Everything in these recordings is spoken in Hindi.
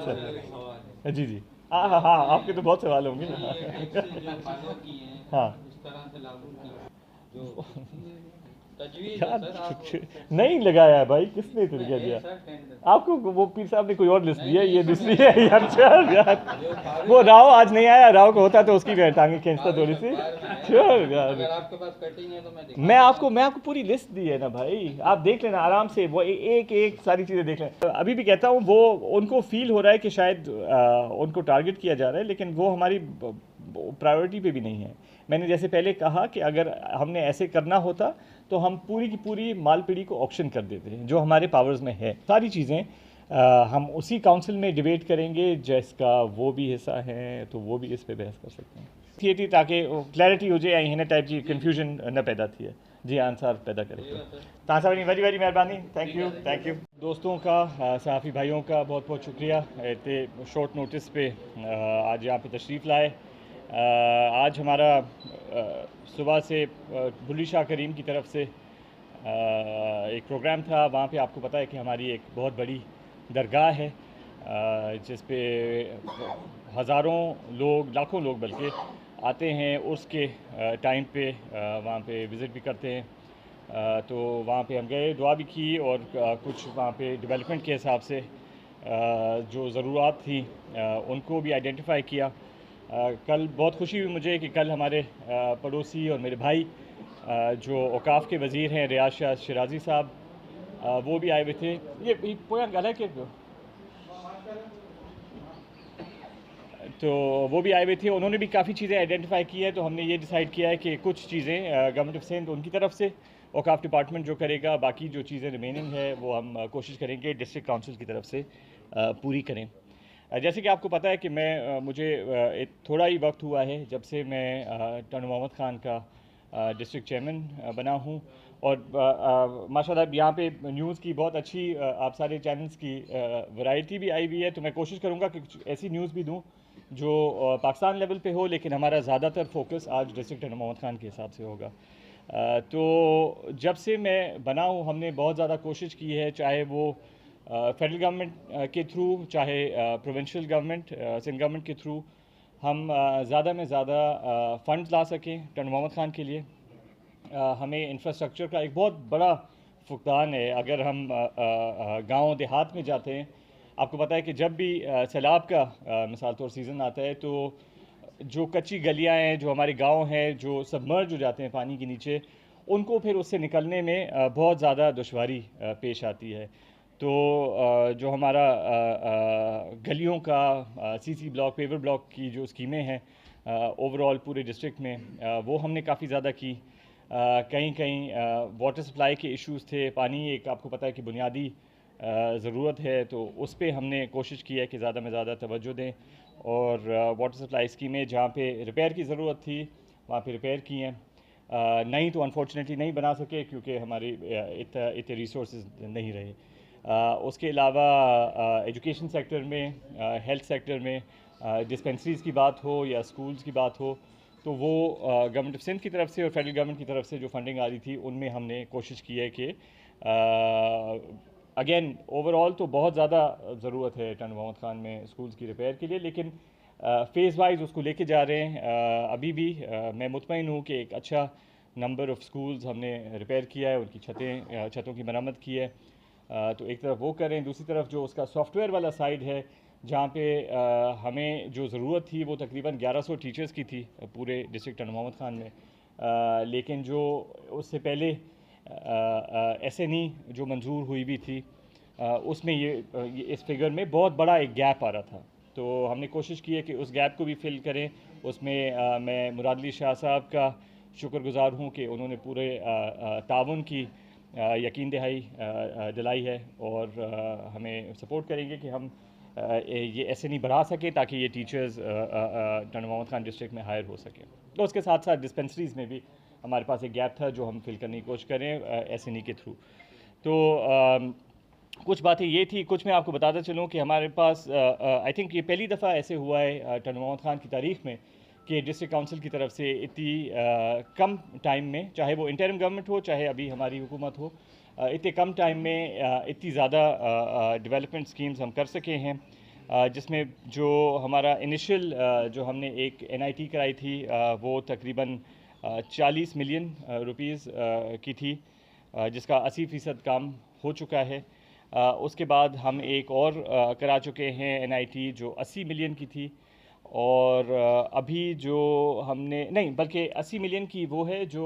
अच्छा जी जी। हाँ हाँ हाँ, आपके तो बहुत सवाल होंगे ना। हाँ तजवीज़ है यार सर, आप नहीं लगाया है भाई, किसने इतने क्या है दिया सर टेंडर। आपको? वो पीर साहब ने कोई और लिस्ट नहीं दिया, नहीं, ये इसमें दूसरी नहीं है यार। है। चल यार, जो वो काबिज राव आज अखबार नहीं आया, राव को होता तो उसकी मैं टांगे खींचता काबिज थोड़ी सी। अखबार में चल है, यार, अगर आपके पास कटिंग है तो मैं दिखा मैं सकता आपको हूँ। मैं आपको पूरी लिस्ट दी है ना भाई, आप देख लेना आराम से, वो एक एक सारी चीज़ें देख लेना। अभी भी कहता हूँ, वो उनको फील हो रहा है कि शायद उनको टारगेट किया जा रहा है, लेकिन वो हमारी प्रायोरिटी पे भी नहीं है। मैंने जैसे पहले कहा कि अगर हमने ऐसे करना होता तो हम पूरी की पूरी मालपीड़ी को ऑक्शन कर देते हैं, जो हमारे पावर्स में है। सारी चीज़ें हम उसी काउंसिल में डिबेट करेंगे, जिसका वो भी हिस्सा है, तो वो भी इस पे बहस कर सकते हैं थी थी, ताकि क्लैरिटी हो जाए, हिन टाइप की कन्फ्यूजन न पैदा थी है। जी आंसर पैदा करें तो तहाँ साहब वेरी वेरी मेहरबानी, थैंक यू थैंक यू। दोस्तों का, सहाफ़ी भाइयों का बहुत बहुत शुक्रिया, इतने शॉर्ट नोटिस पे आज यहाँ पे तशरीफ़ लाए। आज हमारा सुबह से बुल्ली शाह करीम की तरफ से एक प्रोग्राम था। वहाँ पे आपको पता है कि हमारी एक बहुत बड़ी दरगाह है, जिस पे हज़ारों लोग, लाखों लोग बल्कि आते हैं उसके टाइम पे, वहाँ पे विज़िट भी करते हैं। तो वहाँ पे हम गए, दुआ भी की, और कुछ वहाँ पे डेवलपमेंट के हिसाब से जो ज़रूरत थी उनको भी आइडेंटिफाई किया। कल बहुत खुशी हुई मुझे कि कल हमारे पड़ोसी और मेरे भाई जो औकाफ़ के वज़ीर हैं, रियाज शाह शिराजी साहब, वो भी आए हुए थे। ये पोया गला के तो वो भी आए हुए थे, उन्होंने भी काफ़ी चीज़ें आइडेंटिफाई की है। तो हमने ये डिसाइड किया है कि कुछ चीज़ें गवर्नमेंट ऑफ सिंध उनकी तरफ से, औकाफ डिपार्टमेंट जो करेगा, बाकी जो चीज़ें रिमेनिंग है वो हम कोशिश करेंगे डिस्ट्रिक्ट काउंसिल की तरफ से पूरी करें। जैसे कि आपको पता है कि मैं मुझे थोड़ा ही वक्त हुआ है जब से मैं टन मोहम्मद ख़ान का डिस्ट्रिक्ट चेयरमैन बना हूँ, और माशाल्लाह यहाँ पे न्यूज़ की बहुत अच्छी आप सारे चैनल्स की वैरायटी भी आई हुई है। तो मैं कोशिश करूँगा कि कुछ ऐसी न्यूज़ भी दूँ जो पाकिस्तान लेवल पे हो, लेकिन हमारा ज़्यादातर फोकस आज डिस्ट्रिक्ट मोहम्मद ख़ान के हिसाब से होगा। तो जब से मैं बना हूँ हमने बहुत ज़्यादा कोशिश की है, चाहे वो फेडरल गवर्नमेंट के थ्रू, चाहे प्रोविंशियल गवर्नमेंट सिंध गवर्नमेंट के थ्रू, हम ज़्यादा में ज़्यादा फ़ंड्स ला सकें टन मोहम्मद ख़ान के लिए। हमें इंफ्रास्ट्रक्चर का एक बहुत बड़ा फुकदान है। अगर हम गांव देहात में जाते हैं, आपको पता है कि जब भी सैलाब का मिसाल तौर सीज़न आता है, तो जो कच्ची गलियां हैं, जो हमारे गांव हैं, जो सबमर्ज हो जाते हैं पानी के नीचे, उनको फिर उससे निकलने में बहुत ज़्यादा दुश्वारी पेश आती है। तो जो हमारा गलियों का सीसी ब्लॉक, पेवर ब्लॉक की जो स्कीमें हैं ओवरऑल पूरे डिस्ट्रिक्ट में, वो हमने काफ़ी ज़्यादा की। कहीं कहीं वाटर सप्लाई के इश्यूज़ थे, पानी एक आपको पता है कि बुनियादी ज़रूरत है, तो उस पर हमने कोशिश की है कि ज़्यादा में ज़्यादा तवज्जो दें, और वाटर सप्लाई स्कीमें जहाँ पे रिपेयर की ज़रूरत थी वहाँ पे रिपेयर की हैं। नहीं तो अनफॉर्चुनेटली नहीं बना सके, क्योंकि हमारे इतने रिसोर्स नहीं रहे। उसके अलावा एजुकेशन सेक्टर में, हेल्थ सेक्टर में, डिस्पेंसरीज़ की बात हो या स्कूल्स की बात हो, तो वो गवर्नमेंट ऑफ सिंध की तरफ से और फेडरल गवर्नमेंट की तरफ से जो फंडिंग आ रही थी, उनमें हमने कोशिश की है कि अगेन ओवरऑल तो बहुत ज़्यादा ज़रूरत है टन मोहम्मद ख़ान में स्कूल्स की रिपेयर के लिए, लेकिन फ़ेज़ वाइज उसको लेके जा रहे हैं। अभी भी मैं मुतमईन हूँ कि एक अच्छा नंबर ऑफ़ स्कूल्स हमने रिपेयर किया है, उनकी छतों की मरम्मत की है। तो एक तरफ वो करें, दूसरी तरफ जो उसका सॉफ्टवेयर वाला साइड है, जहाँ पे हमें जो ज़रूरत थी वो तकरीबन 1100 टीचर्स की थी पूरे डिस्ट्रिक्ट टन मोहम्मद ख़ान में। लेकिन जो उससे पहले SNE जो मंजूर हुई भी थी, उसमें ये इस फिगर में बहुत बड़ा एक गैप आ रहा था। तो हमने कोशिश की है कि उस गैप को भी फिल करें। उसमें मैं मुराद अली शाह साहब का शुक्रगुज़ार हूँ कि उन्होंने पूरे ताउन की यकीन दिलाई है, और हमें सपोर्ट करेंगे कि हम ये SNE बढ़ा सकें, ताकि ये टीचर्स टन मोहम्मद ख़ान डिस्ट्रिक्ट में हायर हो सकें। तो उसके साथ साथ डिस्पेंसरीज़ में भी हमारे पास एक गैप था जो हम फिल करने की कोशिश करें SNE के थ्रू। तो कुछ बातें ये थी, कुछ मैं आपको बताता चलूँ कि हमारे पास आई थिंक ये पहली दफ़ा ऐसे हुआ है टन मोहम्मद ख़ान की तारीख़ में कि डिस्ट्रिक्ट काउंसिल की तरफ से इतनी कम टाइम में, चाहे वो इंटरिम गवर्नमेंट हो चाहे अभी हमारी हुकूमत हो, इतने कम टाइम में इतनी ज़्यादा डेवलपमेंट स्कीम्स हम कर सके हैं। जिसमें जो हमारा इनिशियल जो हमने एक NIT कराई थी वो तकरीबन 40 मिलियन रुपीस की थी, जिसका 80% काम हो चुका है। उसके बाद हम एक और करा चुके हैं NIT जो 80 मिलियन की थी, और अभी जो हमने नहीं बल्कि 80 मिलियन की वो है जो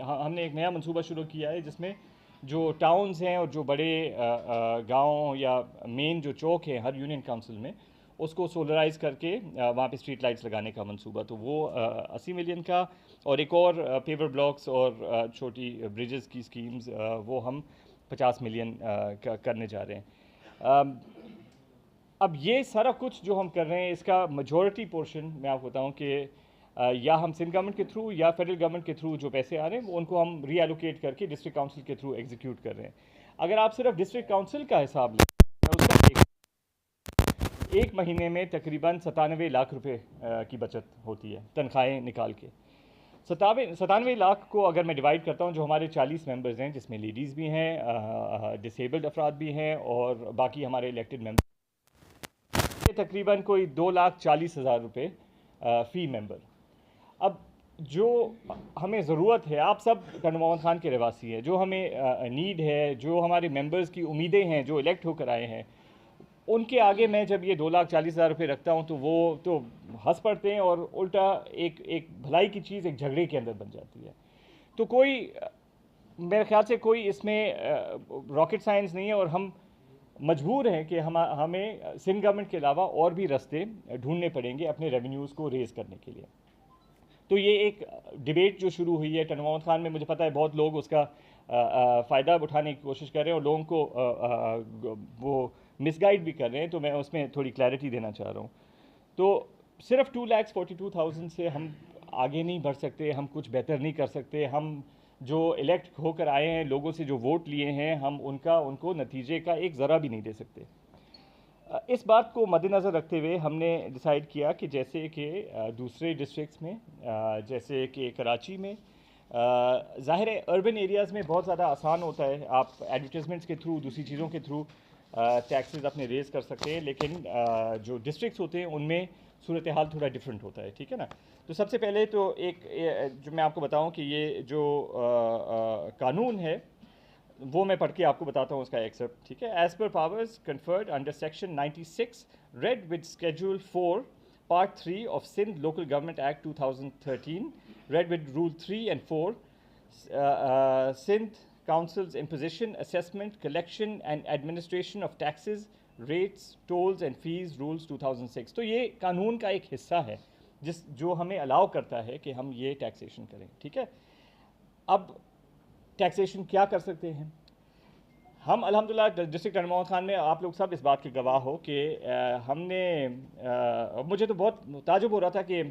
हमने एक नया मंसूबा शुरू किया है, जिसमें जो टाउन्स हैं और जो बड़े गांव या मेन जो चौक हैं हर यूनियन काउंसिल में, उसको सोलराइज़ करके वहाँ पे स्ट्रीट लाइट्स लगाने का मंसूबा, तो वो 80 मिलियन का, और एक और पेवर ब्लॉक्स और छोटी ब्रिजेस की स्कीम्स वो हम 50 मिलियन का करने जा रहे हैं। अब ये सारा कुछ जो हम कर रहे हैं, इसका मेजॉरिटी पोर्शन मैं आपको बताऊं कि या हम सिंध गवर्नमेंट के थ्रू या फेडरल गवर्नमेंट के थ्रू जो पैसे आ रहे हैं वो उनको हम रीएलोकेट करके डिस्ट्रिक्ट काउंसिल के थ्रू एग्जीक्यूट कर रहे हैं। अगर आप सिर्फ डिस्ट्रिक्ट काउंसिल का हिसाब लें, उसका एक महीने में तकरीबन 97 लाख रुपए की बचत होती है तनख्वाहें निकाल के। 97 लाख को अगर मैं डिवाइड करता हूँ, जो हमारे 40 मेंबर्स हैं जिसमें लेडीज़ भी हैं, डिसेबल्ड अफराद भी हैं और बाकी हमारे इलेक्टेड मेंबर, तकरीबन कोई 2,40,000 रुपये फ़ी मेंबर। अब जो हमें ज़रूरत है, आप सब कर्नल मोहम्मद खान के रहवासी हैं, जो हमें नीड है, जो हमारे मेंबर्स की उम्मीदें हैं जो इलेक्ट होकर आए हैं, उनके आगे मैं जब ये 2,40,000 रुपये रखता हूँ तो वो तो हंस पड़ते हैं और उल्टा एक भलाई की चीज़ एक झगड़े के अंदर बन जाती है। तो कोई मेरे ख्याल से कोई इसमें रॉकेट साइंस नहीं है, और हम मजबूर हैं कि हमें सिंध गवर्नमेंट के अलावा और भी रास्ते ढूंढने पड़ेंगे अपने रेवेन्यूज़ को रेज़ करने के लिए। तो ये एक डिबेट जो शुरू हुई है कर्नल मोहम्मद खान में, मुझे पता है बहुत लोग उसका फ़ायदा उठाने की कोशिश कर रहे हैं और लोगों को वो मिसगाइड भी कर रहे हैं, तो मैं उसमें थोड़ी क्लैरिटी देना चाह रहा हूँ। तो सिर्फ 2,42,000 से हम आगे नहीं बढ़ सकते, हम कुछ बेहतर नहीं कर सकते। हम जो इलेक्ट होकर आए हैं, लोगों से जो वोट लिए हैं, हम उनको नतीजे का एक ज़रा भी नहीं दे सकते। इस बात को मद्देनज़र रखते हुए हमने डिसाइड किया कि जैसे कि दूसरे डिस्ट्रिक्ट्स में, जैसे कि कराची में, ज़ाहिर है अर्बन एरियाज़ में बहुत ज़्यादा आसान होता है, आप एडवर्टाइजमेंट्स के थ्रू, दूसरी चीज़ों के थ्रू टैक्सेस अपने रेज़ कर सकते हैं, लेकिन जो डिस्ट्रिक्ट्स होते हैं उनमें सूरत हाल थोड़ा डिफरेंट होता है, ठीक है ना। तो सबसे पहले तो जो मैं आपको बताऊं कि ये जो कानून है वो मैं पढ़ के आपको बताता हूँ उसका एक्सेप्ट, ठीक है। एज पर powers conferred under section 96 read with schedule 4 part 3 of Sindh local government act 2013, read with rule 3 and 4, Sindh Council's imposition, assessment, collection and administration of taxes, rates, tolls and fees rules 2006। तो ये कानून का एक हिस्सा है जो हमें अलाउ करता है कि हम ये टैक्सेशन करें, ठीक है। अब टैक्सेशन क्या कर सकते हैं हम? अल्हम्दुलिल्लाह डिस्ट्रिक्ट कर्नल मोहम्मद खान में आप लोग सब इस बात के गवाह हो कि हमने मुझे तो बहुत ताजुब हो रहा था कि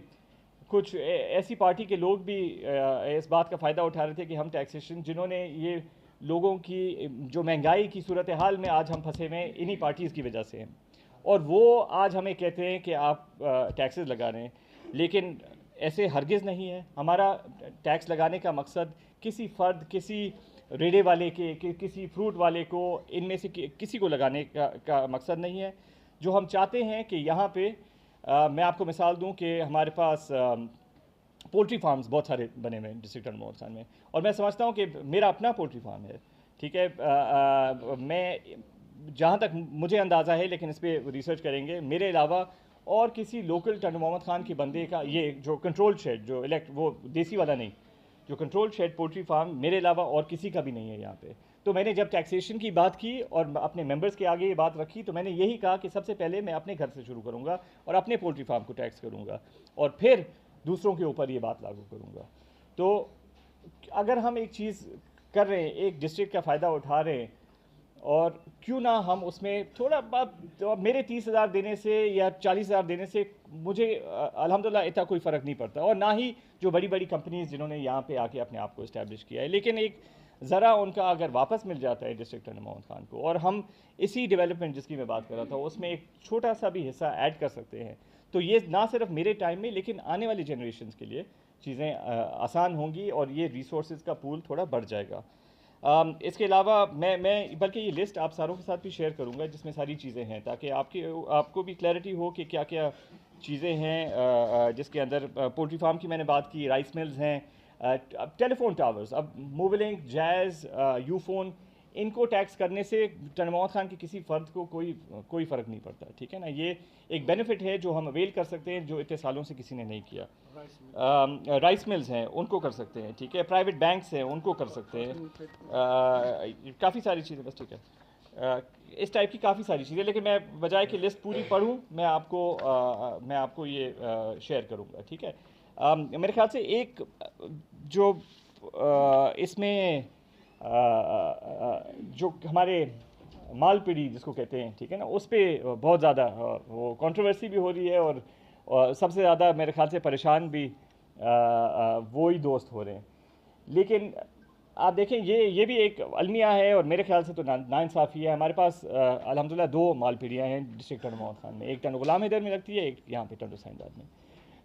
कुछ ऐसी पार्टी के लोग भी इस बात का फ़ायदा उठा रहे थे कि हम टैक्सेशन, जिन्होंने ये लोगों की जो महंगाई की सूरत हाल में आज हम फंसे हुए हैं, इन्हीं पार्टीज़ की वजह से हैं, और वो आज हमें कहते हैं कि आप टैक्सेस लगा रहे हैं, लेकिन ऐसे हरगिज़ नहीं है। हमारा टैक्स लगाने का मकसद किसी फ़र्द, किसी रेड़े वाले के किसी फ्रूट वाले को, इनमें से किसी को लगाने का मकसद नहीं है। जो हम चाहते हैं कि यहाँ पे मैं आपको मिसाल दूं कि हमारे पास पोल्ट्री फार्म्स बहुत सारे बने हुए हैं डिस्ट्रिक्ट कर्नल मोहम्मद खान में, और मैं समझता हूँ कि मेरा अपना पोल्ट्री फार्म है, ठीक है। मैं जहाँ तक मुझे अंदाज़ा है, लेकिन इस पर रिसर्च करेंगे, मेरे अलावा और किसी लोकल कर्नल मोहम्मद खान के बंदे का ये जो कंट्रोल शेड, जो वो देसी वाला नहीं, जो कंट्रोल शेड पोल्ट्री फार्म, मेरे अलावा और किसी का भी नहीं है यहाँ पे। तो मैंने जब टैक्सेशन की बात की और अपने मेंबर्स के आगे ये बात रखी, तो मैंने यही कहा कि सबसे पहले मैं अपने घर से शुरू करूँगा और अपने पोल्ट्री फार्म को टैक्स करूँगा, और फिर दूसरों के ऊपर ये बात लागू करूँगा। तो अगर हम एक चीज़ कर रहे हैं, एक डिस्ट्रिक्ट का फ़ायदा उठा रहे हैं, और क्यों ना हम उसमें थोड़ा तो मेरे 30,000 देने से या 40,000 देने से मुझे अल्हम्दुलिल्लाह इतना कोई फ़र्क नहीं पड़ता, और ना ही जो बड़ी बड़ी कंपनीज़ जिन्होंने यहाँ पे आके अपने आप को इस्टेब्लिश किया है। लेकिन एक ज़रा उनका अगर वापस मिल जाता है डिस्ट्रिक्ट कर्नल मोहम्मद खान को, और हम इसी डेवलपमेंट जिसकी मैं बात कर रहा था उसमें एक छोटा सा भी हिस्सा ऐड कर सकते हैं, तो ये ना सिर्फ मेरे टाइम में लेकिन आने वाली जनरेशन के लिए चीज़ें आसान होंगी और ये रिसोर्स का पूल थोड़ा बढ़ जाएगा। इसके अलावा मैं बल्कि ये लिस्ट आप सारों के साथ भी शेयर करूंगा जिसमें सारी चीज़ें हैं, ताकि आपको भी क्लैरिटी हो कि क्या क्या चीज़ें हैं। जिसके अंदर पोल्ट्री फार्म की मैंने बात की, राइस मिल्स हैं, टेलीफोन टावर्स, अब मोबिलिंक, जैज़, यूफोन, इनको टैक्स करने से टनमौत खान के किसी फ़र्द को कोई फ़र्क नहीं पड़ता, ठीक है ना। ये एक बेनिफिट है जो हम अवेल कर सकते हैं, जो इतने सालों से किसी ने नहीं किया। राइस मिल्स हैं, उनको कर सकते हैं, ठीक है। प्राइवेट बैंक्स हैं, उनको कर सकते हैं। काफ़ी सारी चीज़ें, बस ठीक है। इस टाइप की काफ़ी सारी चीज़ें, लेकिन मैं बजाय कि लिस्ट पूरी पढ़ूँ, मैं आपको ये शेयर करूँगा, ठीक है। मेरे ख्याल से एक जो इसमें जो हमारे माल पीढ़ी जिसको कहते हैं, ठीक है ना, उस पर बहुत ज़्यादा वो कंट्रोवर्सी भी हो रही है, और सबसे ज़्यादा मेरे ख्याल से परेशान भी वो ही दोस्त हो रहे हैं। लेकिन आप देखें, ये भी एक अलमिया है, और मेरे ख्याल से तो नाइंसाफ़ी है। हमारे पास अल्हम्दुलिल्लाह 2 माल पीढ़ियाँ हैं डिस्ट्रिक्ट टंडमौत खान में। एक टंड गुलाम हैदर में लगती है, एक यहाँ पे टंड हुसैन दाद में।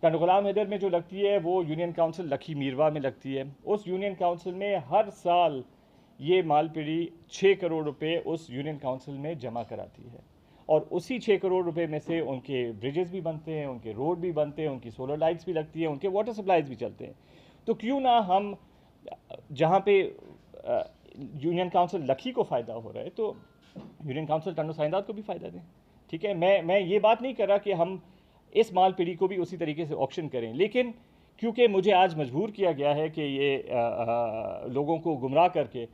टंड गुलाम हैदर में जो लगती है वो यूनियन काउंसिल लखी मीरवा में लगती है। उस यूनियन काउंसिल में हर साल ये माल पीढ़ी 6 करोड़ रुपए उस यूनियन काउंसिल में जमा कराती है, और उसी 6 करोड़ रुपए में से उनके ब्रिजेस भी बनते हैं, उनके रोड भी बनते हैं, उनकी सोलर लाइट्स भी लगती हैं, उनके वाटर सप्लाईज भी चलते हैं। तो क्यों ना हम, जहाँ पे यूनियन काउंसिल लखी को फ़ायदा हो रहा है, तो यूनियन काउंसिल टंडो साइंदाद को भी फ़ायदा दें, ठीक है। मैं ये बात नहीं कर रहा कि हम इस माल पीढ़ी को भी उसी तरीके से ऑक्शन करें, लेकिन क्योंकि मुझे आज मजबूर किया गया है कि ये लोगों को गुमराह करके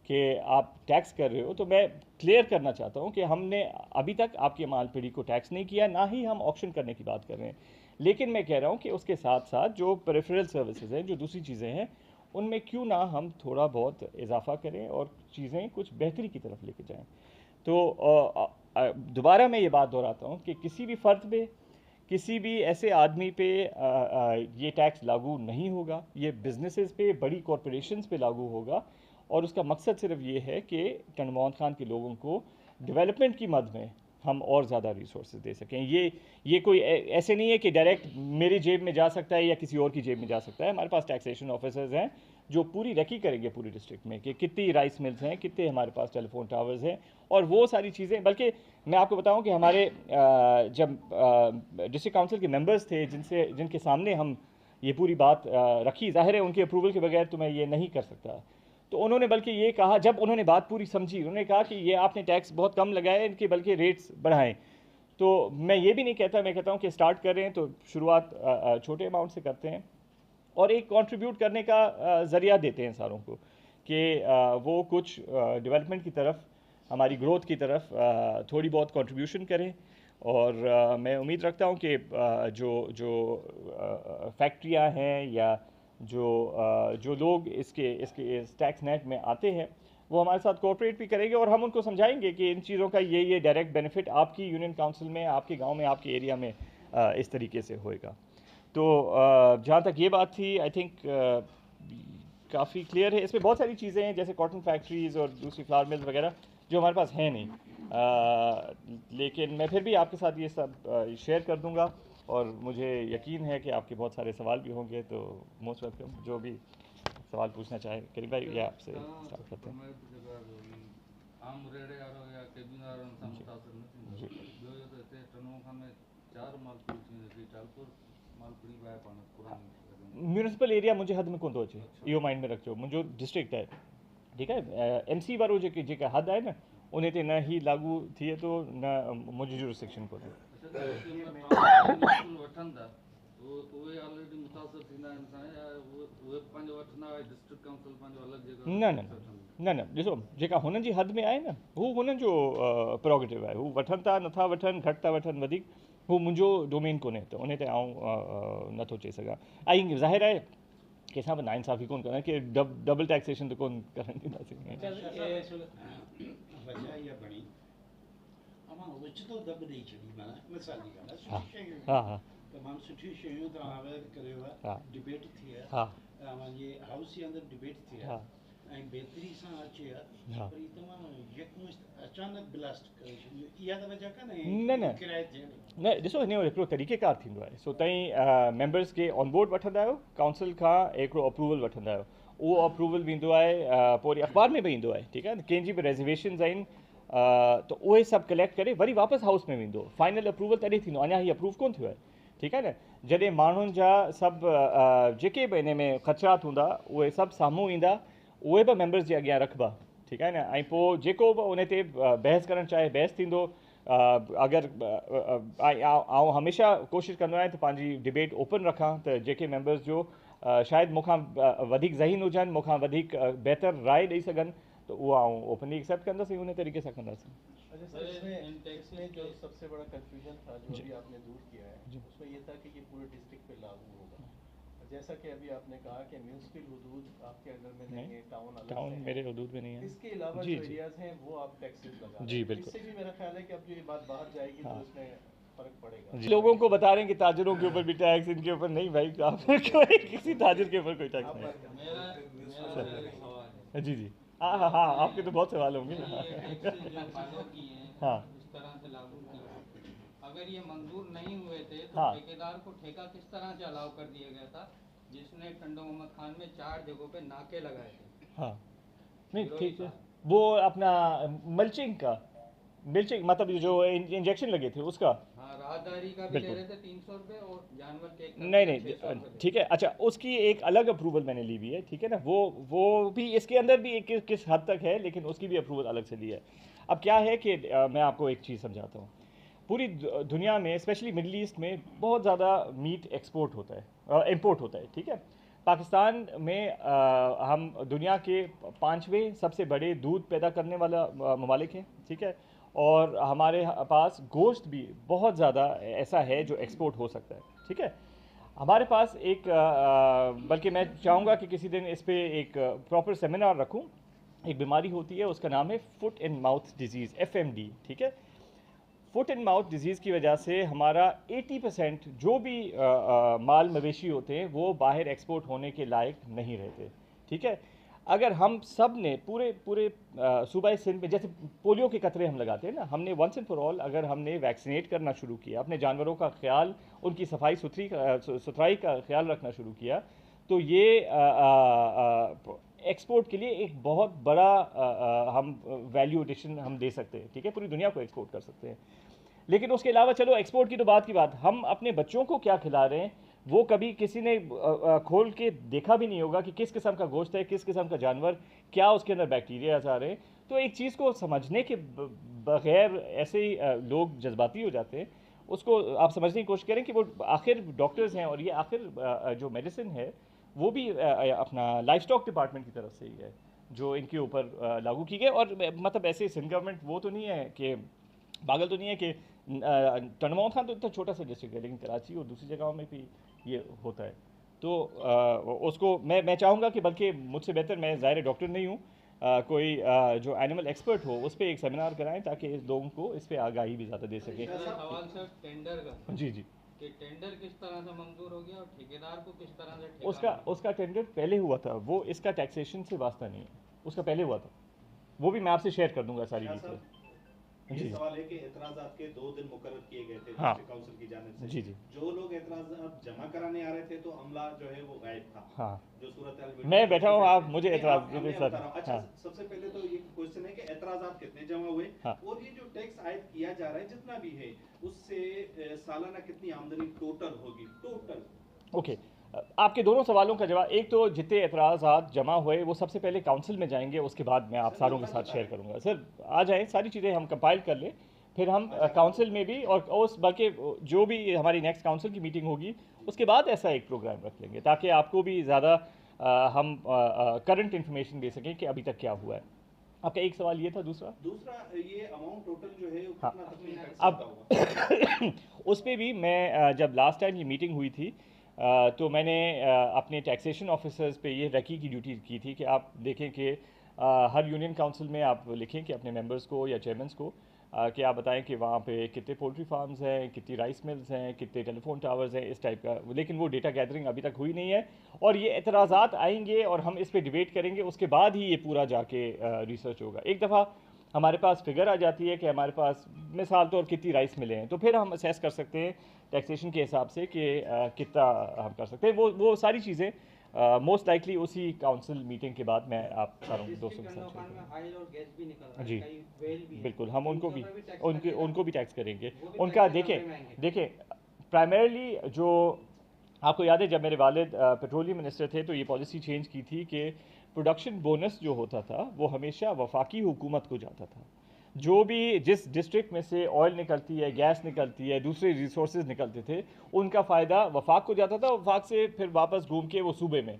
कि आप टैक्स कर रहे हो, तो मैं क्लियर करना चाहता हूँ कि हमने अभी तक आपकी माल पीढ़ी को टैक्स नहीं किया, ना ही हम ऑक्शन करने की बात कर रहे हैं। लेकिन मैं कह रहा हूँ कि उसके साथ साथ जो पेरिफेरल सर्विसेज हैं, जो दूसरी चीज़ें हैं, उनमें क्यों ना हम थोड़ा बहुत इजाफा करें और चीज़ें कुछ बेहतरी की तरफ लेके जाएं। तो दोबारा मैं ये बात दोहराता हूँ कि किसी भी फ़र्द पे, किसी भी ऐसे आदमी पे ये टैक्स लागू नहीं होगा। ये बिजनेसेस पे, बड़ी कॉरपोरेशंस पे लागू होगा, और उसका मकसद सिर्फ ये है कि टंडमौत खान के लोगों को डेवलपमेंट की मद में हम और ज़्यादा रिसोर्सेज दे सकें। ये कोई ऐसे नहीं है कि डायरेक्ट मेरी जेब में जा सकता है या किसी और की जेब में जा सकता है। हमारे पास टैक्सेशन ऑफिसर्स हैं जो पूरी रेकी करेंगे पूरी डिस्ट्रिक्ट में कि कितनी राइस मिल्स हैं, कितने हमारे पास टेलीफोन टावर्स हैं, और वो सारी चीज़ें। बल्कि मैं आपको बताऊं कि हमारे जब डिस्ट्रिक्ट काउंसिल के मेंबर्स थे, जिनके सामने हम ये पूरी बात रखी, ज़ाहिर है उनके अप्रूवल के बगैर तो मैं ये नहीं कर सकता, तो उन्होंने बल्कि ये कहा, जब उन्होंने बात पूरी समझी, उन्होंने कहा कि ये आपने टैक्स बहुत कम लगाए, इनके बल्कि रेट्स बढ़ाएं। तो मैं ये भी नहीं कहता, मैं कहता हूँ कि स्टार्ट करें तो शुरुआत छोटे अमाउंट से करते हैं, और एक कंट्रीब्यूट करने का ज़रिया देते हैं सारों को कि वो कुछ डेवलपमेंट की तरफ, हमारी ग्रोथ की तरफ थोड़ी बहुत कंट्रीब्यूशन करें। और मैं उम्मीद रखता हूँ कि जो फैक्ट्रियाँ हैं या जो लोग इस टैक्स नेट में आते हैं, वो हमारे साथ कोऑपरेट भी करेंगे, और हम उनको समझाएंगे कि इन चीज़ों का ये डायरेक्ट बेनिफिट आपकी यूनियन काउंसिल में, आपके गांव में, आपके एरिया में इस तरीके से होएगा। तो जहाँ तक ये बात थी, आई थिंक काफ़ी क्लियर है। इसमें बहुत सारी चीज़ें हैं, जैसे कॉटन फैक्ट्रीज़ और दूसरी फ्लावर मिल्स वगैरह, जो हमारे पास हैं नहीं, लेकिन मैं फिर भी आपके साथ ये सब शेयर कर दूंगा, और मुझे यकीन है कि आपके बहुत सारे सवाल भी होंगे, तो मोस्ट वेलकम। जो भी सवाल पूछना चाहे करीम भाई, ये आपसे स्टार्ट करते हैं। म्यूनिसिपल एरिया मुझे हद में कोन थो अचे, इहो माइंड में रखिजो, मुंहिंजो डिस्ट्रिक्ट है, ठीक है। एमसी वारो जेका हद आहे न, उन ते न ही लागू थिए थो, न मुंहिंजी जुरिस्डिक्शन कोन्हे। न ॾिसो, जेका हुननि जी हद में आहे न, हू हुननि जो प्रोगेटिव आहे, हू वठनि था, नथा वठनि, घटि था वठनि वधीक, हू मुंहिंजो डोमेन कोन्हे, त उन ते आउं नथो चई सघां। ऐं ज़ाहिर आहे कंहिंसां बि नाइंसाफ़ी कोन कंदा कि डबल टैक्सेशन तो कोन करणु ॾींदासीं। हा हा तमामु सुठियूं शयूं तव्हां अवेयर करियो आहे, डिबेट थी आहे, पंहिंजे हाउस जे अंदरि डिबेट थी आहे, ऐं बेहतरी सां अचे आहे, पर ही तमामु यकमुश्त अचानक ब्लास्ट करे छॾियो, इहा त वजह कान्हे किराए थियण। न ॾिसो, हिन जो हिकिड़ो तरीक़ेकार थींदो आहे। सो ताईं मेंबर्स खे ऑन बोर्ड वठंदा आहियो, काउंसिल खां हिकिड़ो अप्रूवल वठंदा आहियो, वो अप्रूवल भी ईंदो आहे, पोइ वरी अख़बार में भी ईंदो आहे, ठीकु आहे न, कंहिंजी बि रेज़र्वेशन्स आहिनि तो उहे सभु कलेक्ट करे वरी वापसि हाउस में वेंदो, फाइनल अप्रूवल तॾहिं थींदो, अञा हीअ अप्रूव कोन थियो आहे, ठीकु आहे न। जॾहिं माण्हुनि जा सभु जेके बि इन में ख़दशात हूंदा उहे सभु साम्हूं ईंदा, उहे बि मेंबर्स जे अॻियां रखिबा, ठीकु आहे न। ऐं पोइ जेको बि उन ते बहस करणु चाहे बहस थींदो। अगरि आउं हमेशह कोशिशि कंदो आहियां त पंहिंजी डिबेट ओपन रखां, त जेके मेंबर्स जो शायदि मूंखां वधीक ज़हीन हुजनि, मूंखां वधीक बहितर राय ॾेई सघनि, तो उहो आउं ओपनली एक्सेप्ट कंदुसि ऐं उन तरीक़े सां कंदासीं। अच्छा सर, इसमें टैक्स में जो सबसे बड़ा कंफ्यूजन था जो अभी आपने दूर किया है, उसमें ये था कि ये पूरे डिस्ट्रिक्ट पे लागू होगा। जैसा कि अभी आपने कहा कि म्यूनिसिपल हुदूद आपके अंडर में नहीं है, टाउन मेरे हुदूद में नहीं है। इसके अलावा जो एरियाज हैं वो आप टैक्सेस लगा रहे हैं। जी बिल्कुल। इससे भी मेरा ख्याल है कि अब जो ये बात बाहर जाएगी तो इसमें फर्क पड़ेगा। लोगों को बता रहे हैं कि ताजरों के ऊपर भी टैक्स, इनके ऊपर नहीं भाई, कोई किसी ताजर के ऊपर कोई टैक्स नहीं। जी जी, हाँ हाँ हाँ, आपके तो बहुत सवाल होंगे। हाँ, इस तरह से लागू किया, अगर ये मंजूर नहीं हुए थे तो हाँ। ठेकेदार को ठेका किस तरह से अलाउ कर दिया गया था, जिसने टंडो मोहम्मद खान में 4 जगहों पे नाके लगाए थे। हाँ, नहीं ठीक है, वो अपना मल्चिंग मतलब जो इंजेक्शन लगे थे उसका। हाँ, राहदारी का भी ले रहे थे 300 रुपये और जानवर के एक नहीं ठीक है, अच्छा उसकी एक अलग अप्रूवल मैंने ली हुई है, ठीक है ना, वो भी इसके अंदर भी एक किस हद तक है, लेकिन उसकी भी अप्रूवल अलग से ली है। अब क्या है कि मैं आपको एक चीज़ समझाता हूँ। पूरी दुनिया में स्पेशली मिडल ईस्ट में बहुत ज़्यादा मीट एक्सपोर्ट होता है, इंपोर्ट होता है, ठीक है। पाकिस्तान में हम दुनिया के 5वें सबसे बड़े दूध पैदा करने वाला ममालिक हैं, ठीक है। और हमारे पास गोश्त भी बहुत ज़्यादा ऐसा है जो एक्सपोर्ट हो सकता है, ठीक है। हमारे पास एक बल्कि मैं चाहूँगा कि किसी दिन इस पे एक प्रॉपर सेमिनार रखूँ। एक बीमारी होती है, उसका नाम है foot and mouth disease, FMD, ठीक है। फुट एंड माउथ डिजीज़ की वजह से हमारा 80% जो भी माल मवेशी होते हैं वो बाहर एक्सपोर्ट होने के लायक नहीं रहते, ठीक है। अगर हम सब ने पूरे सूबाई सिंध में, जैसे पोलियो के कतरे हम लगाते हैं ना, हमने वंस एंड फॉर ऑल अगर हमने वैक्सीनेट करना शुरू किया, अपने जानवरों का ख्याल, उनकी सुथराई का ख्याल रखना शुरू किया, तो ये एक्सपोर्ट के लिए एक बहुत बड़ा हम वैल्यू एडिशन हम दे सकते हैं, ठीक है, पूरी दुनिया को एक्सपोर्ट कर सकते हैं। लेकिन उसके अलावा चलो एक्सपोर्ट की तो बात की बात, हम अपने बच्चों को क्या खिला रहे हैं वो कभी किसी ने खोल के देखा भी नहीं होगा कि किस किस्म का गोश्त है, किस किस्म का जानवर, क्या उसके अंदर बैक्टीरिया आ रहे हैं। तो एक चीज़ को समझने के बगैर ऐसे ही लोग जज्बाती हो जाते हैं। उसको आप समझने की कोशिश करें कि वो आखिर डॉक्टर्स हैं और ये आखिर जो मेडिसिन है वो भी अपना लाइफ स्टॉक डिपार्टमेंट की तरफ से ही है जो इनके ऊपर लागू की गई। और मतलब ऐसे सिंध गवर्नमेंट वो तो नहीं है कि पागल तो नहीं है कि टंडो खान तो इतना छोटा सा डिस्ट्रिक्ट है, लेकिन कराची और दूसरी जगहों में भी ये होता है। तो उसको मैं चाहूँगा कि बल्कि मुझसे बेहतर, मैं ज़ाहिर डॉक्टर नहीं हूँ, कोई जो एनिमल एक्सपर्ट हो उस पर एक सेमिनार कराएं ताकि इस लोगों को इस पर आगाही भी ज़्यादा दे सकें। सवाल सर टेंडर का, जी जी, कि टेंडर किस तरह से मंजूर हो गया और ठेकेदार को किस तरह से ठेका उसका टेंडर पहले हुआ था, वो इसका टैक्सेशन से वास्ता नहीं है, उसका पहले हुआ था, वो भी मैं आपसे शेयर कर दूंगा सारी डिटेल। ये सवाल है कि एतराज़ात के 2 दिन मुकर्रर किए गए थे हाँ। डिस्ट्रिक्ट काउंसिल की जानिब से। जी जी, जो लोग एतराज़ात जमा कराने आ रहे थे तो अमला जो है वो गायब था। हाँ, जो सूरत मैं बैठा हूँ, आप मुझे नहीं, एतराज़ मैं सर, बता रहा हूँ। अच्छा, हाँ, सबसे पहले तो ये क्वेश्चन है कि एतराज़ात कितने जमा हुए, हाँ। और ये जो टैक्स आयद किया जा रहा है जितना भी है उससे सालाना कितनी आमदनी टोटल होगी, टोटल। ओके, आपके दोनों सवालों का जवाब, एक तो जितने एतराज़ात जमा हुए वो सबसे पहले काउंसिल में जाएंगे, उसके बाद मैं आप सारों के साथ शेयर करूँगा। सर आ जाएँ, सारी चीज़ें हम कंपाइल कर लें, फिर हम काउंसिल में भी और उस बल्कि जो भी हमारी नेक्स्ट काउंसिल की मीटिंग होगी उसके बाद ऐसा एक प्रोग्राम रख लेंगे ताकि आपको भी ज़्यादा हम करंट इन्फॉर्मेशन दे सकें कि अभी तक क्या हुआ है। आपका एक सवाल ये था, दूसरा ये अमाउंट टोटल जो है वो हाँ। कितना तकरीबन टैक्स अब होगा? उस पर भी मैं जब लास्ट टाइम ये मीटिंग हुई थी तो मैंने अपने टैक्सेशन ऑफिसर्स पे ये रखी की ड्यूटी की थी कि आप देखें कि हर यूनियन काउंसिल में आप लिखें कि अपने मेंबर्स को या चेयरमैन्स को कि आप बताएं कि वहाँ पे कितने पोल्ट्री फार्म्स हैं, कितनी राइस मिल्स हैं, कितने टेलीफोन टावर्स हैं, इस टाइप का। लेकिन वो डेटा गैदरिंग अभी तक हुई नहीं है और ये एतराज़ात आएंगे और हम इस पर डिबेट करेंगे, उसके बाद ही ये पूरा जाके रिसर्च होगा। एक दफ़ा हमारे पास फिगर आ जाती है कि हमारे पास मिसाल तौर कितनी राइस मिले हैं, तो फिर हम असेस कर सकते हैं टैक्सेशन के हिसाब से कि कितना हम कर सकते हैं। वो सारी चीज़ें मोस्ट लाइकली उसी काउंसिल मीटिंग के बाद मैं आप सारों दोस्तों के साथ में ऑयल और गैस भी निकल रहा है, जी कई वेल भी है। बिल्कुल, हम उनको भी टैक्स उनको भी टैक्स करेंगे। वो भी उनका टैक्स के दायरे में आएंगे। देखें प्राइमरीली जो आपको याद है जब मेरे वालिद पेट्रोलियम मिनिस्टर थे तो ये पॉलिसी चेंज की थी कि प्रोडक्शन बोनस जो होता था वो हमेशा वफाकी हुकूमत को जाता था। जो भी जिस डिस्ट्रिक्ट में से ऑयल निकलती है, गैस निकलती है, दूसरे रिसोर्सेज निकलते थे, उनका फ़ायदा वफाक को जाता था, वफाक से फिर वापस घूम के वो सूबे में,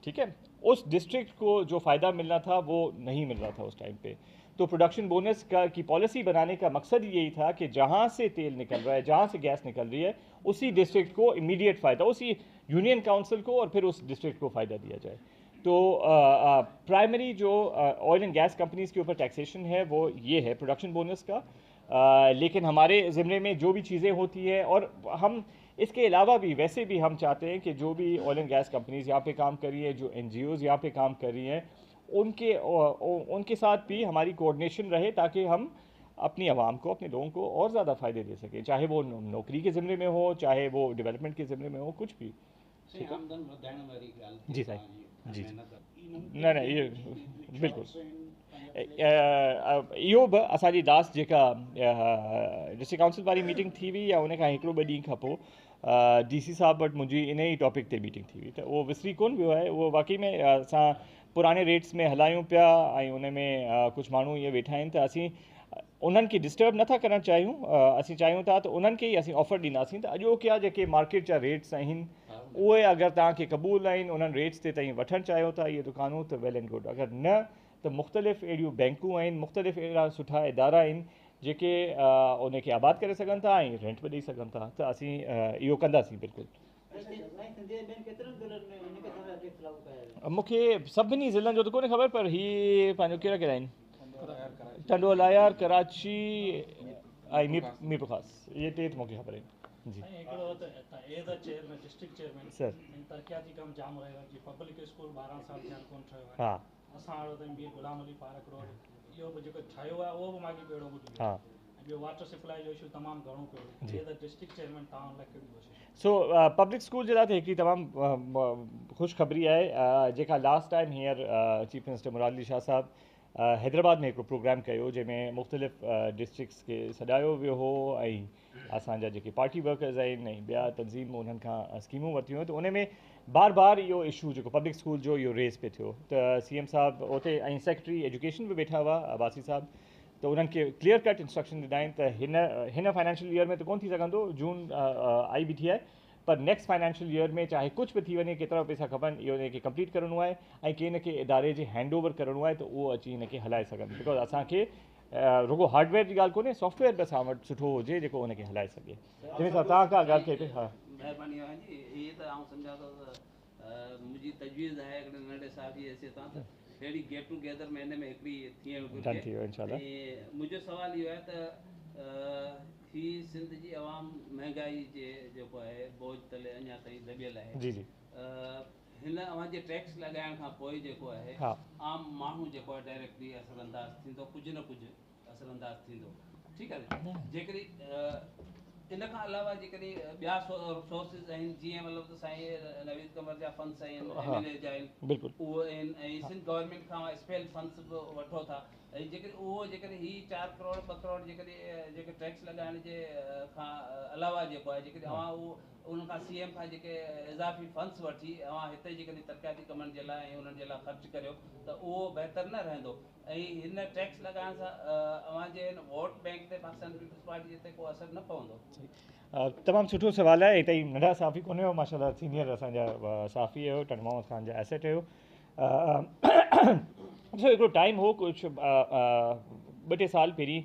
ठीक है, उस डिस्ट्रिक्ट को जो फ़ायदा मिलना था वो नहीं मिल रहा था उस टाइम पे। तो प्रोडक्शन बोनस की पॉलिसी बनाने का मकसद यही था कि जहाँ से तेल निकल रहा है, जहाँ से गैस निकल रही है, उसी डिस्ट्रिक्ट को इमीडिएट फ़ायदा, उसी यूनियन काउंसिल को और फिर उस डिस्ट्रिक्ट को फ़ायदा दिया जाए। तो प्राइमरी जो ऑयल एंड गैस कंपनीज़ के ऊपर टैक्सेशन है वो ये है प्रोडक्शन बोनस का। लेकिन हमारे ज़िम्मे में जो भी चीज़ें होती हैं, और हम इसके अलावा भी वैसे भी हम चाहते हैं कि जो भी ऑयल एंड गैस कंपनीज़ यहाँ पे काम कर रही है, जो NGOs यहाँ पे काम कर रही हैं, उनके साथ भी हमारी कोऑर्डिनेशन रहे ताकि हम अपनी आवाम को, अपने लोगों को और ज़्यादा फ़ायदे दे सकें, चाहे वो नौकरी के ज़िम्मे में हो, चाहे वो डेवलपमेंट के ज़िम्मे में हो, कुछ भी। जी साहब, जी नहीं ये बिल्कुल इहो बि असांजी लास्ट जेका डिस्ट्रिक्ट काउंसिल वारी मीटिंग थी हुई या उन खां हिकिड़ो ॿ ॾींहं खां पोइ DC साहब वटि मुंहिंजी इन ई टॉपिक ते मीटिंग थी हुई, त उहो विसरी कोन वियो आहे। उहो वाकई में असां पुराने रेट्स में हलायूं पिया ऐं उन में कुझु माण्हू इहे वेठा आहिनि त असीं उन्हनि खे डिस्टर्ब नथा करणु चाहियूं। असीं चाहियूं था त उन्हनि खे ई असीं ऑफर ॾींदासीं त अॼोकिया जेके मार्केट जा रेट्स आहिनि उहे अगरि तव्हांखे क़बूल आहिनि, उन्हनि रेट्स ते तव्हां वठणु चाहियो था इहे दुकानूं, त वेल एंड गुड। अगरि न त मुख़्तलिफ़ अहिड़ियूं बैंकूं आहिनि, मुख़्तलिफ़ अहिड़ा सुठा इदारा आहिनि जेके उन खे आबाद करे सघनि था ऐं रेंट बि ॾेई सघनि था, त असीं इहो कंदासीं बिल्कुलु। मूंखे सभिनी ज़िलनि जो त कोन्हे ख़बर, पर हीअ पंहिंजो कहिड़ा कहिड़ा आहिनि, टंडो लायार, कराची ऐं मीर ख़ास, इहे टे त मूंखे ख़बर आहिनि। जी सर तरक़ियाती कम जाम रहियो आहे, पब्लिक स्कूल 12 साल थिया कोन ठहियो आहे। हा असां वटि त मीर गुलाम अली पार्क रोड इहो बि जेको ठहियो आहे उहो बि माॻी पेड़ो ॿुधी हा ॿियो वाटर सप्लाई जो इशू तमामु घणो पियो आहे। त डिस्ट्रिक्ट चेयरमैन तव्हां लाइ कहिड़ी कोशिशि? सो पब्लिक स्कूल जे लाइ त हिकिड़ी तमामु ख़ुशख़बरी आहे जेका लास्ट टाइम हींअर चीफ मिनिस्टर मुराद अली शाह साहब हैदराबाद में हिकिड़ो प्रोग्राम कयो जंहिंमें मुख़्तलिफ़ डिस्ट्रिक्ट्स खे सॾायो वियो हो ऐं असांजा जेके पार्टी वर्कर्स आहिनि ऐं ॿिया तनज़ीम उन्हनि खां स्कीमूं वरितियूं त उन में बार बार इहो इशू जेको पब्लिक स्कूल जो इहो रेज़ पियो थियो। त CM साहब उते ऐं सेक्रेटरी एजुकेशन बि वेठा हुआ अबासी साहब, त उन्हनि खे क्लियर कट इंस्ट्रक्शन ॾिना आहिनि त हिन फाइनेंशियल ईयर में त कोन थी सघंदो, जून आई बि थी आहे, पर नेक्स्ट फाइनेंशियल ईयर में चाहे कुझु बि थी वञे, केतिरा पैसा खपनि, इहो हिनखे कंप्लीट करिणो आहे ऐं कंहिं न कंहिं इदारे जे हैंड ओवर करिणो आहे त उहो अची हिनखे हलाए सघनि। बिकॉज असांखे रुगो हार्डवेयर जी ॻाल्हि कोन्हे, सॉफ्टवेयर बि असां वटि सुठो हुजे जेको हुनखे हलाए सघे। जंहिं सां तव्हां का ॻाल्हि कई हा महिरबानी आहे जी। इहे त आउं सम्झां थो त मुंहिंजी तजवीज़ आहे हिकिड़े नंढे साहब जी हैसियत सां त अहिड़ी गेट टुगेदर महीने में हिकिड़ी थियणु घुरिजे। मुंहिंजो सुवालु इहो आहे त ही सिंध जी आवाम महांगाई जे जेको आहे बोझ तले अञा ताईं दॿियल आहे। जी जी हिन अवां जे टैक्स लॻाइण खां पोइ जेको आहे आम माण्हू जेको आहे डायरेक्टली असरअंदाज थींदो, कुझु न कुझु असरअंदाज थींदो, ठीकु आहे। जेकॾहिं इन खां अलावा जेकॾहिं ॿिया सोर्सिस आहिनि, जीअं मतिलबु त साईं नवीद कमर जा फंड्स आहिनि, MLA जा आहिनि, उहो आहिनि, ऐं सिंध गवर्नमेंट खां स्पेल फंड्स बि वठो था, ऐं जेकॾहिं उहो जेकॾहिं ही 4 करोड़ 2 करोड़ जेके टैक्स लॻाइण जे खां अलावा जेको आहे जेकॾहिं अवां उहो उन खां CM खां जेके इज़ाफ़ी फंड्स वठी अवां हिते जेकॾहिं तरक़ियाती कमनि जे लाइ ऐं उन्हनि जे लाइ ख़र्चु करियो त उहो बहितर न रहंदो। ऐं हिन टैक्स लॻाइण सां अवां जे वोट बैंक ते पाकिस्तान पीपल्स पार्टी ते को असरु न पवंदो? तमामु सुठो सुवालु आहे। हिते नंढा साफ़ी कोन्हे हो, माशाल्लाह सीनियर असांजा साफ़ी हुयो, टन मोहम्मद ख़ान जा एसेट हुयो। ॾिसो हिकिड़ो टाइम हो कुझु 2-3 साल पहिरीं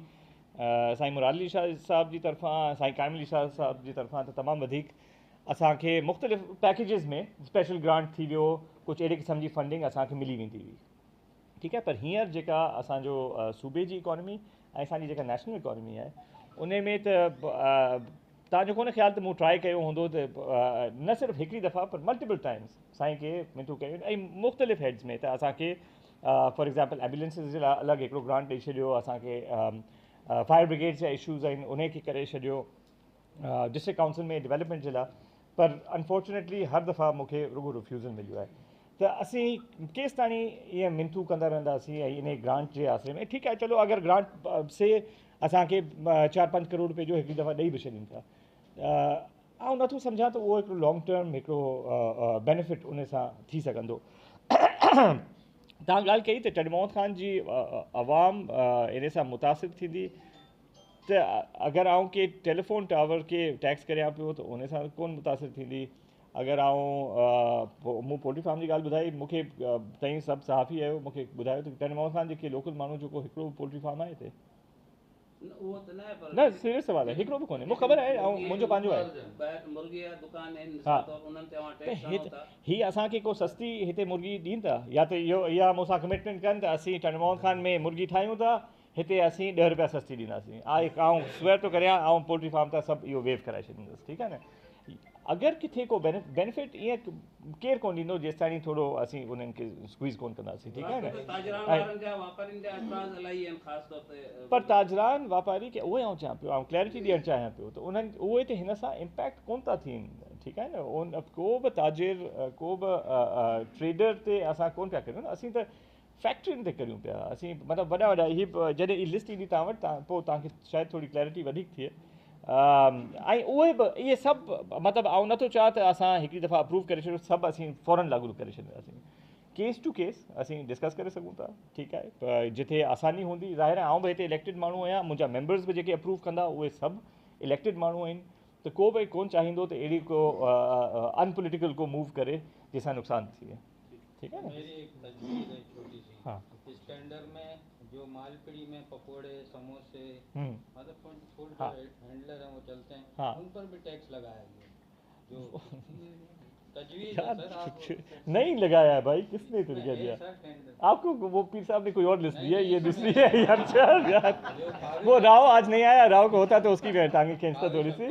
साईं मुराद अली शाह साहब जी तरफ़ां, साईं काइम अली शाह साहब जी तरफ़ां त तमामु वधीक असांखे मुख़्तलिफ़ पैकेजिस में स्पेशल ग्रांट थी वियो, कुझु अहिड़े क़िस्म जी फंडिंग असांखे मिली वेंदी हुई, ठीकु आहे। पर हींअर जेका असांजो सूबे जी इकॉनमी ऐं असांजी जेका नेशनल इकॉनमी आहे उन में त तव्हांजो कोन ख़्यालु त मूं ट्राई कयो हूंदो त न सिर्फ़ु हिकिड़ी दफ़ा पर मल्टीपल टाइम्स साईं खे मिनतूं कयूं ऐं मुख़्तलिफ़ हेड्स में, त असांखे फॉर एग्ज़ाम्पल एम्बुलेंसिस जे लाइ अलॻि हिकिड़ो ग्रांट ॾेई छॾियो, असांखे फायर ब्रिगेड जा इशूज़ आहिनि उन खे करे छॾियो डिस्ट्रिक्ट काउंसिल में डेवलपमेंट जे लाइ, पर अनफॉर्चुनेटली हर दफ़ा मूंखे रुगो रिफ्यूज़ल मिलियो आहे। त असीं केसि ताणी ईअं मिनथू कंदा रहंदासीं ऐं इन ग्रांट जे आसिरे में। ठीकु आहे, चलो अगरि ग्रांट से असांखे 4-5 करोड़ रुपए जो हिकु दफ़ा ॾेई बि छॾीनि था, ऐं नथो सम्झां त उहो हिकिड़ो लॉन्ग टर्म हिकिड़ो बेनिफिट उन सां थी सघंदो। तव्हां ॻाल्हि कई त टेडमोथ खान जी आवाम इन सां मुतासिर थींदी, त अगरि आउं के टेलीफोन टावर खे टैक्स करियां पियो त उन सां कोन मुतासिर थींदी। अगरि आउं मूं पोल्ट्री फार्म जी ॻाल्हि ॿुधाई, मूंखे तव्हीं सभु सहाफ़ी आहियो, मूंखे ॿुधायो त टेडमोथ खान जेके लोकल माण्हू जेको हिकिड़ो पोल्ट्री फार्म आहे हिते, उहो त न आहे, पर न सीरियस सवाल आहे, हिकिड़ो बि कोन्हे, मूंखे ख़बर आहे, ऐं मुंहिंजो पंहिंजो आहे। ॿाहिरि मुर्गी जा दुकान आहिनि, हा, उन्हनि ते तव्हां त टैक्स हणो था। हीअ असांखे को सस्ती हिते मुर्गी ॾींदा था, या त इहो इहा मूंसां कमिटमेंट कनि त असीं टेडमोथ खान में मुर्गी ठाहियूं था, हिते असीं 10 रुपया सस्ती ॾींदासीं। आउं स्वेयर थो करियां, ऐं पोल्ट्री फार्म था सभु इहो वेव कराए छॾींदुसि, ठीकु आहे न। अगरि किथे को बेनिफिट ईअं केरु कोन ॾींदो जेसि ताईं थोरो असीं उन्हनि खे स्क्वीज़ कोन कंदासीं, ठीकु आहे न। ताजरान वारनि जा वापारियुनि जा एतिराज़ इलाही आहिनि, ख़ासि तौर ते पर ताजरान वापारी खे उहे आउं चवां पियो, ऐं क्लैरिटी ॾियणु चाहियां पियो, त उन्हनि उहे त हिन सां इम्पैक्ट कोन था थियनि, ठीकु आहे न। उन को बि ताजिर, को बि ट्रेडर ते असां कोन पिया करियूं न, असीं त फैक्ट्रियुनि ते करियूं पिया। असीं मतिलबु वॾा हीअ जॾहिं ई लिस्ट ईंदी तव्हां वटि, पोइ तव्हांखे शायदि थोरी क्लैरिटी वधीक थिए। ऐं उहे बि इहे सभु मतिलबु आउं नथो चाहियां त असां हिकिड़ी दफ़ा अप्रूव करे छॾियो, सभु असीं फ़ौरन लागू करे छॾींदासीं। केस टू केस असीं डिस्कस करे सघूं था, ठीकु आहे। पर जिथे आसानी हूंदी, ज़ाहिर आहे आउं बि हिते इलेक्टेड माण्हू आहियां, मुंहिंजा मेंबर्स बि जेके अप्रूव कंदा उहे सभु इलेक्टेड माण्हू आहिनि, त को बि कोन चाहींदो त अहिड़ी को अनपॉलिटिकल को मूव करे जंहिंसां नुक़सानु थिए, ठीकु है ना। मेरी एक तजवीज़ है छोटी सी। हाँ। इस टेंडर में जो मालपीड़ी में पकोड़े, समोसे, मतलब फूड हाँ। हैंडलर हैं वो चलते हैं, हाँ। उन पर भी टैक्स लगाया गया। जो तजवीज़ है यार, सर, आप नहीं लगाया है भाई, किसने तो क्या दिया सर टेंडर आपको? वो पीर साहब ने कोई और लिस्ट दी है, ये दूसरी है यार। चल यार, वो राव आज नहीं आया, राव को होता तो उसकी मैं टांगे खींचता थोड़ी सी।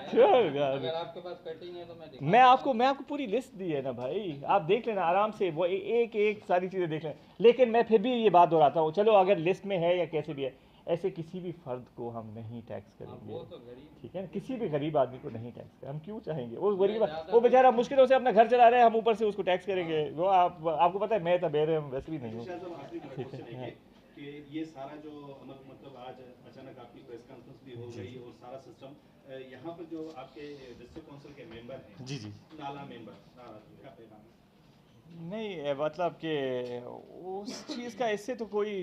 चल यार, अगर आपके पास कटिंग है तो मैं दिखा मैं आपको पूरी लिस्ट दी है ना भाई, आप देख लेना आराम से, वो एक एक सारी चीज़ें देख लेना। लेकिन मैं फिर भी ये बात दोहराता हूँ, चलो अगर लिस्ट में है या कैसे भी है, ऐसे किसी भी फर्द को हम नहीं टैक्स करेंगे, वो तो गरीब, ठीक है। किसी भी गरीब आदमी को नहीं टैक्स करें, हम क्यों चाहेंगे? वो गरीब, वो बेचारा मुश्किलों से अपना घर चला रहे हैं, हम ऊपर से उसको टैक्स करेंगे। वो आपको पता है, मैं तो बेरे वैसे भी नहीं हूँ, शायद साहब आखिरी ठीक क्वेश्चन है। है कि ये सारा जो मतलब आज अचानक आपकी प्रेस कॉन्फ्रेंस भी हो गई और सारा सिस्टम यहाँ पर जो आपके डिस्ट्रिक्ट काउंसिल के मेंबर हैं, जी जी, नाला मेंबर, क्या पैगाम है? नहीं मतलब कि उस चीज़ का इससे तो कोई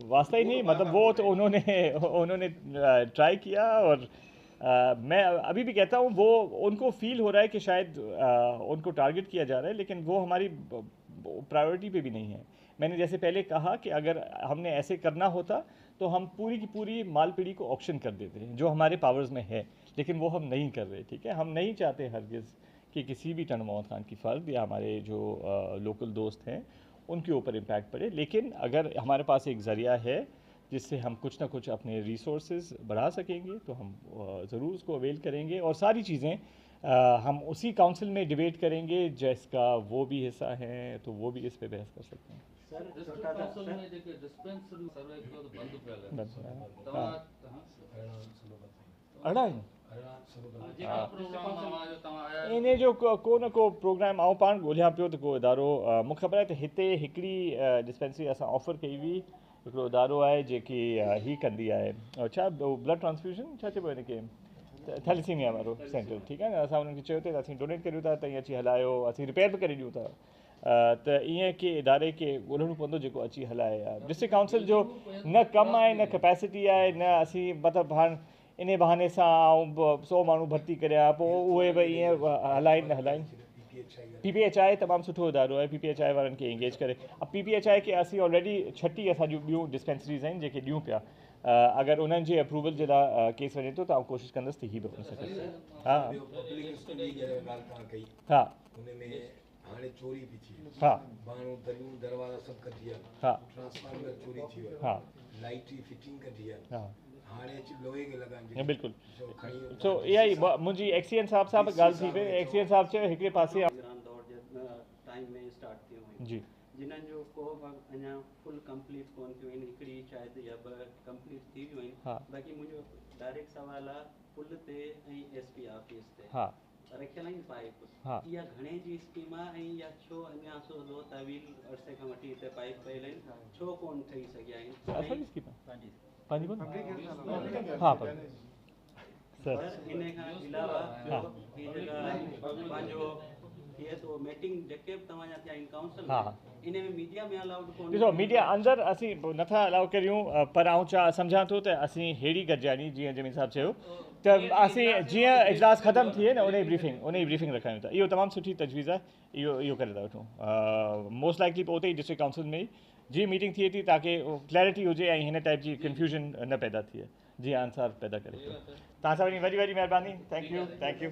वास्ता ही नहीं, मतलब वो तो उन्होंने ट्राई किया, और मैं अभी भी कहता हूँ वो उनको फील हो रहा है कि शायद उनको टारगेट किया जा रहा है, लेकिन वो हमारी प्रायोरिटी पे भी नहीं है। मैंने जैसे पहले कहा कि अगर हमने ऐसे करना होता तो हम पूरी की पूरी मालपीड़ी को ऑक्शन कर देते हैं, जो हमारे पावर्स में है, लेकिन वो हम नहीं कर रहे, ठीक है। हम नहीं चाहते हरगिज़ कि किसी भी टेडमोथ खान की फ़र्द या हमारे जो लोकल दोस्त हैं उनके ऊपर इम्पैक्ट पड़े। लेकिन अगर हमारे पास एक ज़रिया है जिससे हम कुछ ना कुछ अपने रिसोर्सेज बढ़ा सकेंगे तो हम ज़रूर उसको अवेल करेंगे, और सारी चीज़ें हम उसी काउंसिल में डिबेट करेंगे जिसका वो भी हिस्सा है, तो वो भी इस पे बहस कर सकते हैं। सर डिस्ट्रिक्ट काउंसिल में जेके डिस्पेंसरी सर्वे कयो तो बंद पिया आहिनि, बंदि पिया आहिनि। तव्हां अढ़ाई जेका प्रोग्राम जो तव्हां आया इन जो को न को प्रोग्राम आउं पाण ॻोल्हियां पियो त को इदारो, मूंखे ख़बर आहे त हिते हिकिड़ी डिस्पेंसरी असां ऑफर कई हुई, हिकिड़ो इदारो आहे जेकी ही कंदी आहे छा ब्लड ट्रांसफ्यूजन छा चइबो आहे हिनखे, थैलेसीमिया वारो सेंटर, ठीकु आहे न। असां उन्हनि खे चयो त असीं डोनेट करियूं था, त ईअं अची हलायो, असीं रिपेयर बि करे ॾियूं था, त ईअं के इदारे खे ॻोल्हणो पवंदो जेको अची हलाए। डिस्ट्रिक्ट काउंसिल जो न कमु आहे, न कैपेसिटी आहे, न असीं मतिलबु हाणे इन बहाने सां 100 माण्हू भर्ती करिया, पोइ उहे बि ईअं हलाइनि न हलाइनि। PPHI तमामु सुठो इदारो आहे, PPHI वारनि खे एंगेज करे। अब PPHI खे असीं ऑलरेडी 36 असांजूं ॿियूं डिस्पेंसरीज़ आहिनि जेके ॾियूं पिया, अगरि उन्हनि जे अप्रूवल जे लाइ केस वञे थो त आउं कोशिशि कंदुसि त हीअ बि थी सघे। हा हा हाणे चोरी बि थी, हा माण्हू दरियूं दरवाजा सभु कढी विया, हा ट्रांसफार्मर चोरी थी वियो, हा लाइट जी फिटिंग कढी विया, हा हाणे अची लोहे खे लॻाइनि बिल्कुलु। सो इहा ई मुंहिंजी एक्सीएन साहब सां बि ॻाल्हि थी पई, एक्सीएन साहब चयो हिकिड़े पासे टाइम में स्टार्ट थियो हुयूं जी, जिन्हनि जो को अञा फुल कंप्लीट कोन थियो आहिनि, हिकिड़ी शायदि या ॿ कंप्लीट थी वियूं हा। आहिनि। बाक़ी मुंहिंजो डायरेक्ट सवाल आहे पुल ते ऐं SP ऑफिस ते, हा रखियल आहिनि पाइप हा। इहा घणे जी स्कीम आहे ऐं इहा छो अञा सो तवील अरसे खां वठी हिते पाइप पयल आहिनि छो कोन ठही सघिया आहिनि असांजी स्कीम आहे पंहिंजी कोन हा पर सर पर इन खां अलावा हा। हीअ जेका पंहिंजो थिए थो मीटिंग जेके बि तव्हांजा थिया आहिनि काउंसिल हा। इन में मीडिया में अलाउड कोन्हे ॾिसो मीडिया अंदरि असीं नथा अलाउ करियूं पर आउं सम्झां थो त असीं अहिड़ी गॾिजाणी जीअं जमीन साहिबु चयो त असीं जीअं इजलास ख़तमु थिए न उन जी ब्रीफिंग रखायूं था इहो तमामु सुठी तजवीज़ आहे इहो करे था वठूं मोस्ट लाइकली पोइ उते ई डिस्ट्रिक्ट काउंसिल में जीअं मीटिंग थिए थी ताकी क्लैरिटी हुजे ऐं हिन टाइप जी कंफ्यूजन न पैदा थिए जीअं अंसार पैदा करे तव्हां सां वरी महिरबानी थैंक यू